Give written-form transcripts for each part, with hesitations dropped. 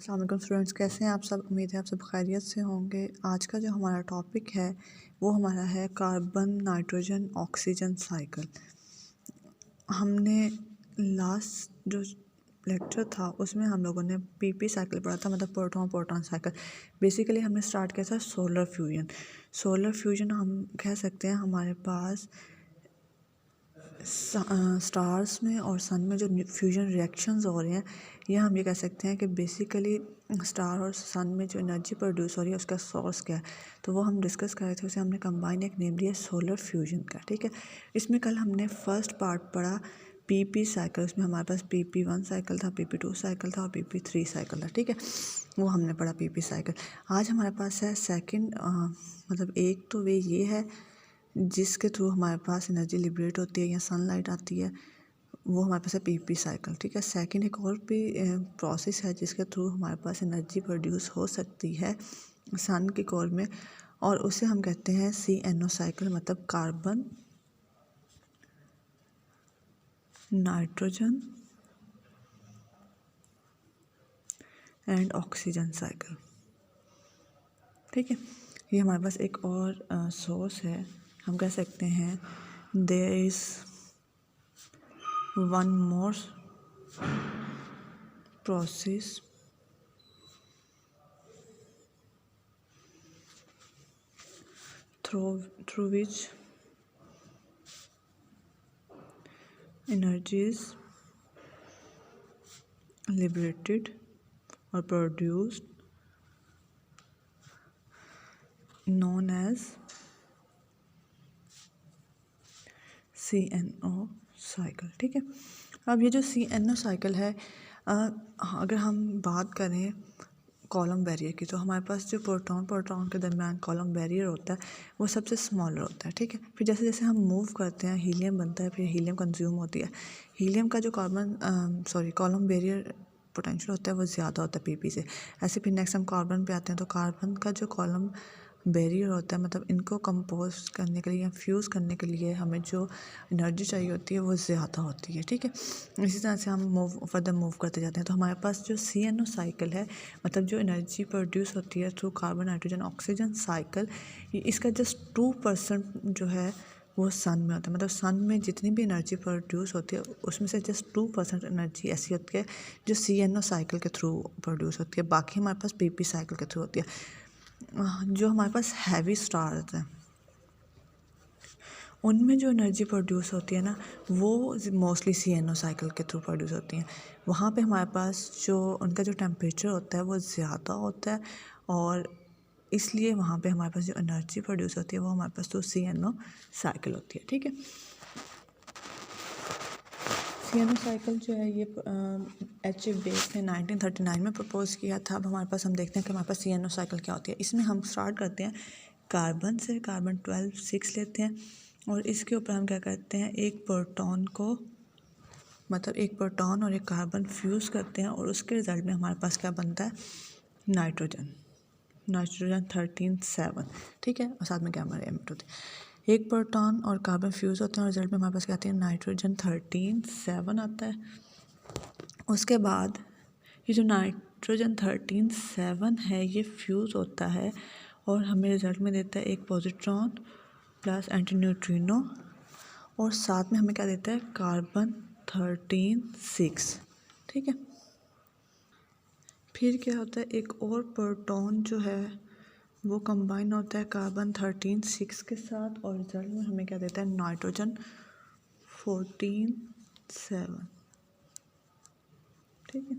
अस्सलाम वालेकुम स्टूडेंट्स, कैसे हैं आप सब। उम्मीद है आप सब खैरियत से होंगे। आज का जो हमारा टॉपिक है वो हमारा है कार्बन नाइट्रोजन ऑक्सीजन साइकिल। हमने लास्ट जो लेक्चर था उसमें हम लोगों ने पीपी साइकिल पढ़ा था, मतलब प्रोटॉन प्रोटॉन साइकिल। बेसिकली हमने स्टार्ट किया था सोलर फ्यूजन। सोलर फ्यूजन हम कह सकते हैं हमारे पास स्टार्स में और सन में जो फ्यूजन रिएक्शंस हो रहे हैं, ये हम ये कह सकते हैं कि बेसिकली स्टार और सन में जो एनर्जी प्रोड्यूस हो रही है उसका सोर्स क्या है, तो वो हम डिस्कस कर रहे थे। उसे हमने कंबाइन एक नेम लिया सोलर फ्यूजन का। ठीक है, इसमें कल हमने फर्स्ट पार्ट पढ़ा पीपी साइकिल। उसमें हमारे पास PP1 साइकिल था, PP2 साइकिल था और PP3 साइकिल था। ठीक है, वो हमने पढ़ा पीपी साइकिल। आज हमारे पास है सेकंड, मतलब एक तो वे ये है जिसके थ्रू हमारे पास एनर्जी लिबरेट होती है या सनलाइट आती है, वो हमारे पास है पीपी साइकिल। ठीक है, सेकंड एक और भी प्रोसेस है जिसके थ्रू हमारे पास एनर्जी प्रोड्यूस हो सकती है सन के कोर में, और उसे हम कहते हैं CNO साइकिल, मतलब carbon nitrogen and oxygen cycle. ठीक है, ये हमारे पास एक और सोर्स है। हम कह सकते हैं there is one more process through which energy is liberated or produced, known as CNO cycle. ठीक है, अब ये जो CNO साइकिल है, अगर हम बात करें कॉलम बैरियर की, तो हमारे पास जो प्रोटॉन प्रोटॉन के दरमियान कॉलम बैरियर होता है वो सबसे स्मॉलर होता है। ठीक है, फिर जैसे जैसे हम मूव करते हैं हीलियम बनता है, फिर हीलियम कंज्यूम होती है। हीलियम का जो कॉलम बैरियर पोटेंशियल होता है वो ज़्यादा होता है पीपी से। ऐसे फिर नेक्स्ट हम कार्बन पे आते हैं, तो कार्बन का जो कॉलम बैरियर होता है, मतलब इनको कंपोज करने के लिए या फ्यूज़ करने के लिए हमें जो एनर्जी चाहिए होती है वो ज़्यादा होती है। ठीक है, इसी तरह से हम फर्दर मूव करते जाते हैं। तो हमारे पास जो CNO साइकिल है, मतलब जो एनर्जी प्रोड्यूस होती है through carbon nitrogen oxygen cycle, इसका जस्ट 2% जो है वो सन में होता है। मतलब सन में जितनी भी एनर्जी प्रोड्यूस होती है उसमें से जस्ट 2% एनर्जी ऐसी होती है जो CNO साइकिल के थ्रू प्रोड्यूस होती है। बाकी हमारे पास PP साइकिल के थ्रू होती है। जो हमारे पास हैवी स्टार्स हैं उनमें जो एनर्जी प्रोड्यूस होती है ना, वो मोस्टली CNO साइकिल के थ्रू प्रोड्यूस होती हैं। वहाँ पे हमारे पास जो उनका जो टेम्परेचर होता है वो ज़्यादा होता है, और इसलिए वहाँ पे हमारे पास जो एनर्जी प्रोड्यूस होती है वो हमारे पास तो CNO साइकिल होती है। ठीक है, CNO साइकिल जो है ये H. बेस ने 1939 में प्रपोज किया था। अब हमारे पास हम देखते हैं कि हमारे पास CNO साइकिल क्या होती है। इसमें हम स्टार्ट करते हैं कार्बन से, कार्बन 12 लेते हैं, और इसके ऊपर हम क्या करते हैं, एक प्रोटॉन को, मतलब एक प्रोटॉन और एक कार्बन फ्यूज़ करते हैं, और उसके रिजल्ट में हमारे पास क्या बनता है, नाइट्रोजन 13 7। ठीक है, और साथ में क्या हमारे एमिट होते हैं। एक प्रोटॉन और कार्बन फ्यूज़ होते हैं और रिजल्ट में हमारे पास क्या आती है, नाइट्रोजन 13 7 आता है। उसके बाद ये जो नाइट्रोजन 13 7 है ये फ्यूज़ होता है और हमें रिजल्ट में देता है एक पॉजिट्रॉन प्लस एंटी न्यूट्रिनो, और साथ में हमें क्या देता है, कार्बन 13 6। ठीक है, फिर क्या होता है, एक और प्रोटॉन जो है वो कंबाइन होता है कार्बन 13 6 के साथ, और रिजल्ट में हमें क्या देता है, नाइट्रोजन 14 7। ठीक है,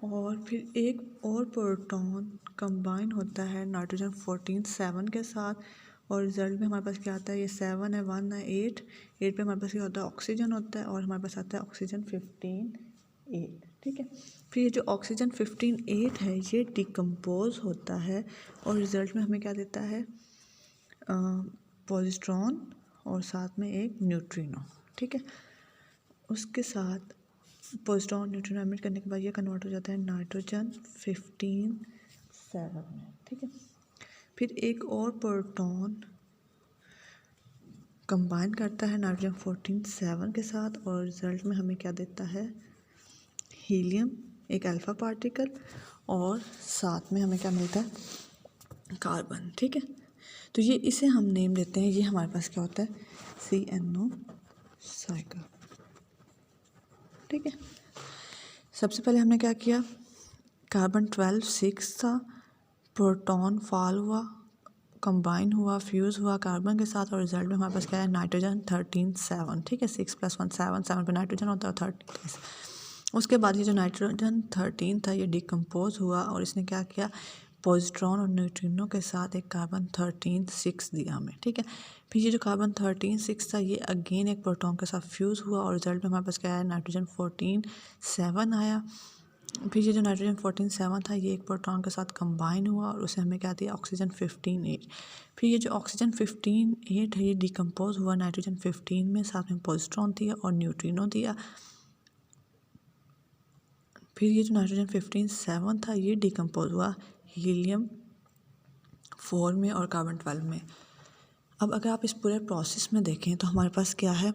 और फिर एक और प्रोटॉन कंबाइन होता है नाइट्रोजन 14 7 के साथ, और रिजल्ट में हमारे पास क्या आता है, ये 7 है, 1 है, 8 पे हमारे पास क्या होता है, ऑक्सीजन होता है, और हमारे पास आता है ऑक्सीजन 15 8। ठीक है, फिर ये जो ऑक्सीजन 15 8 है ये डिकम्पोज होता है, और रिजल्ट में हमें क्या देता है, पॉजिट्रॉन और साथ में एक न्यूट्रिनो। ठीक है, उसके साथ पॉजिट्रॉन न्यूट्रिनो एमिट करने के बाद ये कन्वर्ट हो जाता है नाइट्रोजन 15 7 में। ठीक है, फिर एक और प्रोटॉन कंबाइन करता है नाइट्रोजन 14 7 के साथ, और रिजल्ट में हमें क्या देता है, हीलियम एक अल्फ़ा पार्टिकल और साथ में हमें क्या मिलता है, कार्बन। ठीक है, तो ये इसे हम नेम देते हैं, ये हमारे पास क्या होता है, CNO साइकिल। ठीक है, सबसे पहले हमने क्या किया, कार्बन 12 6 था, प्रोटॉन फॉल हुआ, कंबाइन हुआ, फ्यूज़ हुआ कार्बन के साथ, और रिजल्ट में हमारे पास क्या है, नाइट्रोजन 13 7। ठीक है, 6 + 1 7, 7 पे नाइट्रोजन होता है 13। उसके बाद ये जो नाइट्रोजन 13 था ये डिकम्पोज हुआ और इसने क्या किया, पॉजिट्रॉन और न्यूट्रिनो के साथ एक कार्बन 13 6 दिया हमें। ठीक है, फिर ये जो कार्बन 13 6 था ये अगेन एक प्रोटॉन के साथ फ्यूज़ हुआ और रिजल्ट में हमारे पास क्या है, नाइट्रोजन 14 7 आया। फिर ये जो नाइट्रोजन 14 7 था ये एक प्रोटॉन के साथ कंबाइन हुआ और उसे हमें क्या दिया, ऑक्सीजन 15 8। फिर ये जो ऑक्सीजन 15 8 है ये डिकम्पोज हुआ नाइट्रोजन 15 में, साथ में पॉजिट्रॉन दिया और न्यूट्रिनो दिया। फिर ये जो नाइट्रोजन 15 7 था ये डिकम्पोज हुआ हीलियम 4 में और कार्बन 12 में। अब अगर आप इस पूरे प्रोसेस में देखें तो हमारे पास क्या है,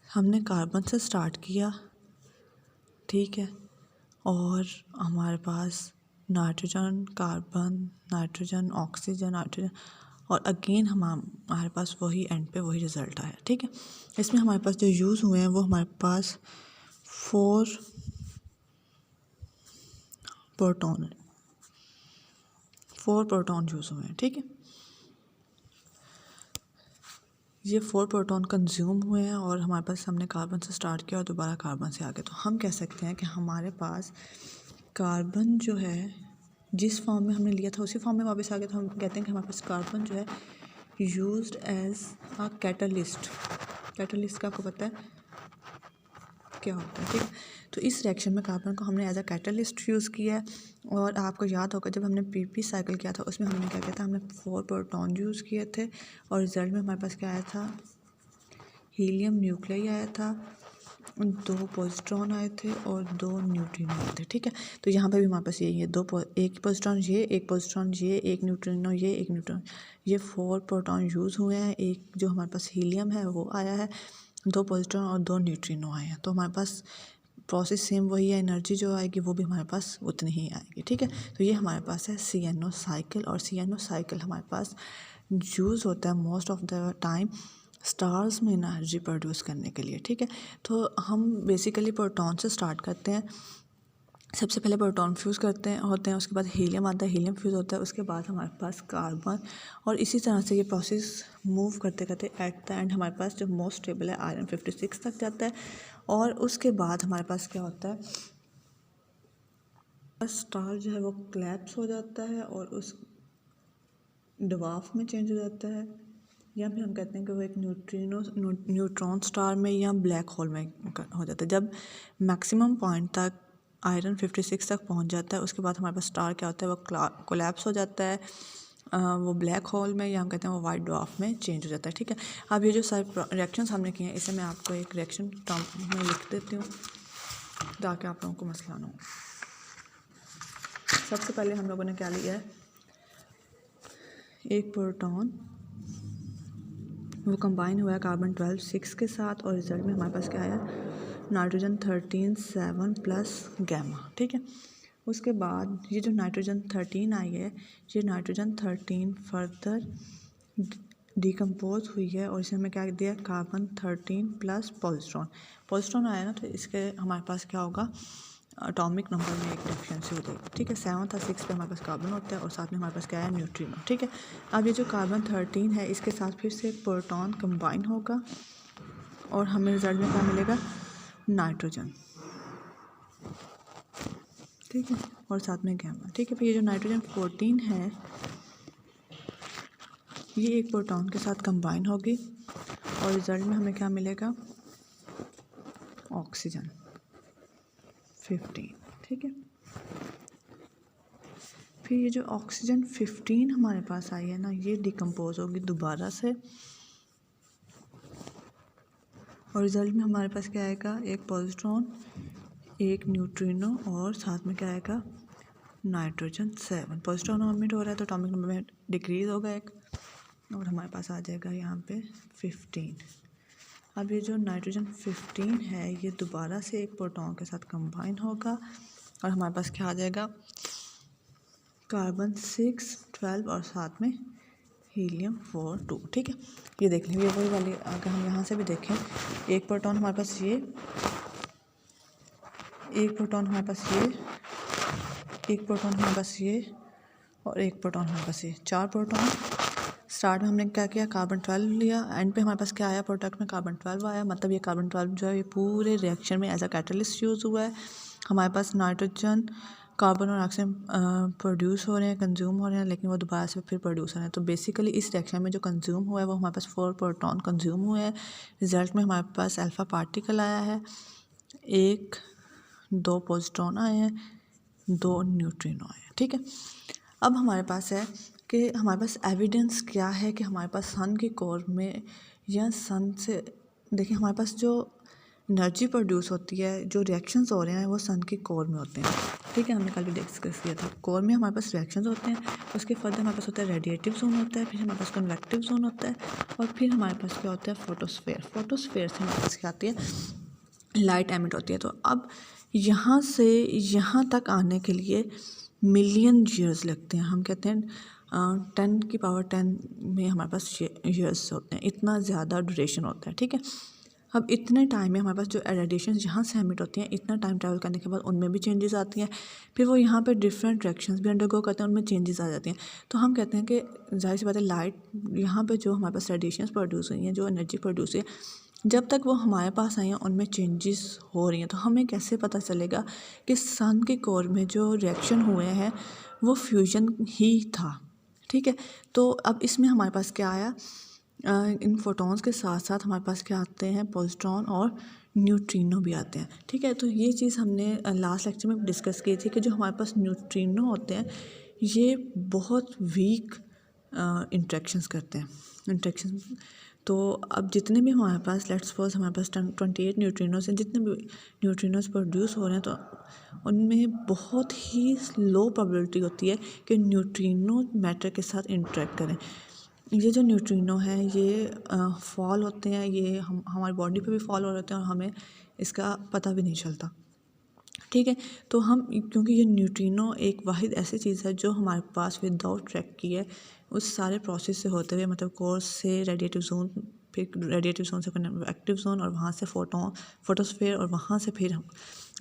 हमने कार्बन से स्टार्ट किया, ठीक है, और हमारे पास nitrogen, carbon, nitrogen, oxygen, nitrogen, और अगेन हमारे पास वही एंड पे वही रिज़ल्ट आया। ठीक है, इसमें हमारे पास जो यूज़ हुए हैं वो हमारे पास 4 प्रोटॉन यूज़ हुए हैं। ठीक है, ये 4 प्रोटॉन कंज्यूम हुए हैं और हमारे पास हमने कार्बन से स्टार्ट किया और दोबारा कार्बन से आगे, तो हम कह सकते हैं कि हमारे पास कार्बन जो है जिस फॉर्म में हमने लिया था उसी फॉर्म में वापस आ गया, तो हम कहते हैं कि हमारे पास कार्बन जो है used as a catalyst. Catalyst का आपको पता है क्या होता है। ठीक है, तो इस रिएक्शन में कार्बन को हमने एज अ कैटलिस्ट यूज़ किया है। और आपको याद होगा जब हमने PP साइकिल किया था उसमें हमने क्या किया था, हमने 4 प्रोटॉन यूज़ किए थे और रिजल्ट में हमारे पास क्या आया था, हीलियम न्यूक्लियाई आया था, 2 पॉजिट्रॉन आए थे और 2 न्यूट्रिनो आए थे। ठीक है, तो यहाँ पे भी हमारे पास यही है, एक पॉजिट्रॉन ये, एक पॉजिट्रॉन ये, एक न्यूट्रिनो ये, एक न्यूट्रॉन ये, 4 प्रोटॉन यूज़ हुए हैं। एक जो हमारे पास हीलियम है वो आया है, 2 पॉजिट्रॉन और 2 न्यूट्रिनो आए हैं। तो हमारे पास प्रोसेस सेम वही है, एनर्जी जो आएगी वो भी हमारे पास उतनी ही आएगी। ठीक है, तो ये हमारे पास है CNO साइकिल, और CNO साइकिल हमारे पास यूज़ होता है most of the time stars में एनर्जी प्रोड्यूस करने के लिए। ठीक है, तो हम बेसिकली प्रोटॉन से स्टार्ट करते हैं, सबसे पहले प्रोटॉन फ्यूज़ होते हैं, उसके बाद हीलियम आता है, हीलियम फ्यूज़ होता है, उसके बाद हमारे पास कार्बन, और इसी तरह से ये प्रोसेस मूव करते करते एट द एंड हमारे पास जो मोस्ट स्टेबल है आयरन 56 तक जाता है। और उसके बाद हमारे पास क्या होता है, स्टार जो है वो क्लैप्स हो जाता है और उस डवार्फ में चेंज हो जाता है, या फिर हम कहते हैं कि वो एक न्यूट्रॉन स्टार में या ब्लैक होल में हो जाता है। जब मैक्सिमम पॉइंट तक आयरन 56 तक पहुंच जाता है उसके बाद हमारे पास स्टार क्या होता है, वो कोलैप्स हो जाता है, वो ब्लैक होल में, या हम कहते हैं वो वाइट डवार्फ में चेंज हो जाता है। ठीक है, अब ये जो सारे रिएक्शंस हमने किए हैं इसे मैं आपको एक रिएक्शन टर्म में लिख देती हूँ ताकि आप लोगों को मसला ना हो। सबसे पहले हम लोगों ने क्या लिया है, एक प्रोटॉन वो कंबाइन हुआ है कार्बन 12 6 के साथ और रिजल्ट में हमारे पास क्या आया, नाइट्रोजन 13 7 प्लस गैमा। ठीक है, उसके बाद ये जो नाइट्रोजन 13 आई है ये नाइट्रोजन 13 फर्दर डिकम्पोज हुई है और इसे हमें क्या दिया, कार्बन 13 प्लस पॉजिट्रॉन आया ना, तो इसके हमारे पास क्या होगा, एटॉमिक नंबर में एक डेफिशिएंसी हो जाएगी। ठीक है, 7 था, 6 पे हमारे पास कार्बन होता है और साथ में हमारे पास क्या है, न्यूट्रिनो। ठीक है, अब ये जो कार्बन 13 है इसके साथ फिर से एक प्रोटॉन कंबाइन होगा और हमें रिजल्ट में क्या मिलेगा, नाइट्रोजन। ठीक है, और साथ में गैमा। ठीक है, फिर ये जो नाइट्रोजन 14 है ये एक प्रोटॉन के साथ कंबाइन होगी और रिजल्ट में हमें क्या मिलेगा, ऑक्सीजन 15। ठीक है, फिर ये जो ऑक्सीजन 15 हमारे पास आई है ना ये डिकम्पोज होगी दोबारा से और रिजल्ट में हमारे पास क्या आएगा, एक पॉजिट्रॉन, एक न्यूट्रिनो और साथ में क्या आएगा, नाइट्रोजन 7। पॉजिट्रॉन ऑर्बिट हो रहा है तो एटॉमिक नंबर में डिक्रीज होगा एक और हमारे पास आ जाएगा यहाँ पे 15। अब ये जो नाइट्रोजन 15 है ये दोबारा से एक प्रोटॉन के साथ कंबाइन होगा और हमारे पास क्या आ जाएगा, कार्बन 6 12 और साथ में हीलियम 4 2। ठीक है, ये देख लेंगे वही वाली। अगर हम यहाँ से भी देखें, एक प्रोटॉन हमारे पास ये, एक प्रोटॉन हमारे पास ये, एक प्रोटॉन हमारे पास ये और एक प्रोटॉन हमारे पास ये, 4 प्रोटॉन। स्टार्ट में हमने क्या किया, कार्बन 12 लिया, एंड पे हमारे पास क्या आया, प्रोडक्ट में कार्बन 12 आया। मतलब ये कार्बन 12 जो है ये पूरे रिएक्शन में एज अ कैटलिस्ट यूज़ हुआ है। हमारे पास नाइट्रोजन, कार्बन और ऑक्सीजन प्रोड्यूस हो रहे हैं, कंज्यूम हो रहे हैं, लेकिन वो दोबारा से फिर प्रोड्यूस हो रहे हैं। तो बेसिकली इस रिएक्शन में जो कंज्यूम हुआ है वो हमारे पास 4 प्रोटॉन कंज्यूम हुए हैं। रिजल्ट में हमारे पास अल्फ़ा पार्टिकल आया है, 1 2 पॉजिट्रॉन आए हैं, 2 न्यूट्रिनो आए हैं। ठीक है, अब हमारे पास है कि हमारे पास एविडेंस क्या है कि हमारे पास सन के कोर में या सन से, देखिए हमारे पास जो एनर्जी प्रोड्यूस होती है, जो रिएक्शंस हो रहे हैं वो सन के कोर में होते हैं। ठीक है, हमने कल भी डिस्कस किया था, कोर में हमारे पास रिएक्शंस होते हैं, उसके फर्दर हमारे पास होता है रेडिएटिव जोन होता है, फिर हमारे पास कन्वेक्टिव जोन होता है, और फिर हमारे पास क्या होता है, फोटोस्फेयर। फोटोस्फेयर से हमारे पास क्या आती है, लाइट एमिट होती है। तो अब यहाँ से यहाँ तक आने के लिए मिलियन ईयर्स लगते हैं। हम कहते हैं 10⁻10 में हमारे पास ईयर्स होते हैं, इतना ज़्यादा ड्यूरेशन होता है। ठीक है, अब इतने टाइम में हमारे पास जो रेडिएशन यहाँ से एमिट होती हैं, इतना टाइम ट्रैवल करने के बाद उनमें भी चेंजेस आती हैं, फिर वो यहाँ पे डिफरेंट रिएक्शंस भी अंडरगो करते हैं, उनमें चेंजेस आ जाती हैं। तो हम कहते हैं कि जाहिर सी बात है, लाइट यहाँ पे जो हमारे पास रेडिएशंस प्रोड्यूस हुई हैं, जो एनर्जी प्रोड्यूस हुई है, जब तक वो हमारे पास आई हैं उनमें चेंजेस हो रही हैं। तो हमें कैसे पता चलेगा कि सन के कोर में जो रिएक्शन हुए हैं वो फ्यूजन ही था। ठीक है, तो अब इसमें हमारे पास क्या आया, इन फोटॉन्स के साथ साथ हमारे पास क्या आते हैं, पॉजिट्रॉन और न्यूट्रिनो भी आते हैं। ठीक है, तो ये चीज़ हमने लास्ट लेक्चर में डिस्कस की थी कि जो हमारे पास न्यूट्रिनो होते हैं ये बहुत वीक इंट्रैक्शंस करते हैं, इंट्रैक्शन। तो अब जितने भी हमारे पास, लेट्स सपोज हमारे पास 28 न्यूट्रिनोस हैं, जितने भी न्यूट्रिनोस प्रोड्यूस हो रहे हैं, तो उनमें बहुत ही लो प्रोबेबिलिटी होती है कि न्यूट्रिनो मैटर के साथ इंटरेक्ट करें। ये जो न्यूट्रिनो हैं ये फॉल होते हैं, ये हमारी बॉडी पे भी फॉल हो जाते हैं और हमें इसका पता भी नहीं चलता। ठीक है, तो हम, क्योंकि ये न्यूट्रिनो एक वाहिद ऐसी चीज़ है जो हमारे पास विदाउट ट्रैक की है, उस सारे प्रोसेस से होते हुए, मतलब कोर से रेडिएटिव जोन, फिर रेडिएटिव जोन से एक्टिव जोन, और वहाँ से फोटोस्फेयर, और वहाँ से फिर हम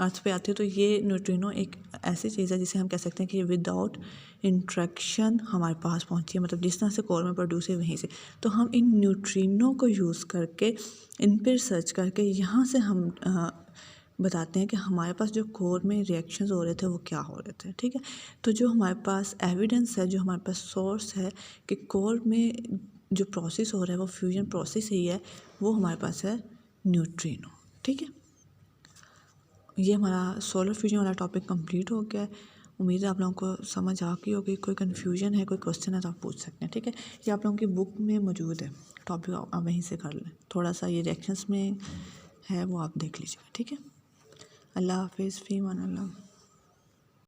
अर्थ पे आती है। तो ये न्यूट्रिनो एक ऐसी चीज़ है जिसे हम कह सकते हैं कि ये विदाउट इंट्रैक्शन हमारे पास पहुँची है, मतलब जिस तरह से कोर में प्रोड्यूस है वहीं से। तो हम इन न्यूट्रिनो को यूज़ करके, इन पर सर्च करके, यहाँ से हम बताते हैं कि हमारे पास जो कोर में रिएक्शंस हो रहे थे वो क्या हो रहे थे। ठीक है, तो जो हमारे पास एविडेंस है, जो हमारे पास सोर्स है कि कोर में जो प्रोसेस हो रहा है वो फ्यूजन प्रोसेस ही है, वो हमारे पास है न्यूट्रिनो। ठीक है, ये हमारा सोलर फ्यूजन वाला टॉपिक कंप्लीट हो गया है। उम्मीद है आप लोगों को समझ आ गई होगी। कोई कन्फ्यूजन है, कोई क्वेश्चन है तो आप पूछ सकते हैं। ठीक है, ये आप लोगों की बुक में मौजूद है, टॉपिक आप वहीं से कर लें। थोड़ा सा ये रिएक्शंस में है वो आप देख लीजिएगा। ठीक है, अल्लाह हाफिज़, फ़ी अमान अल्लाह।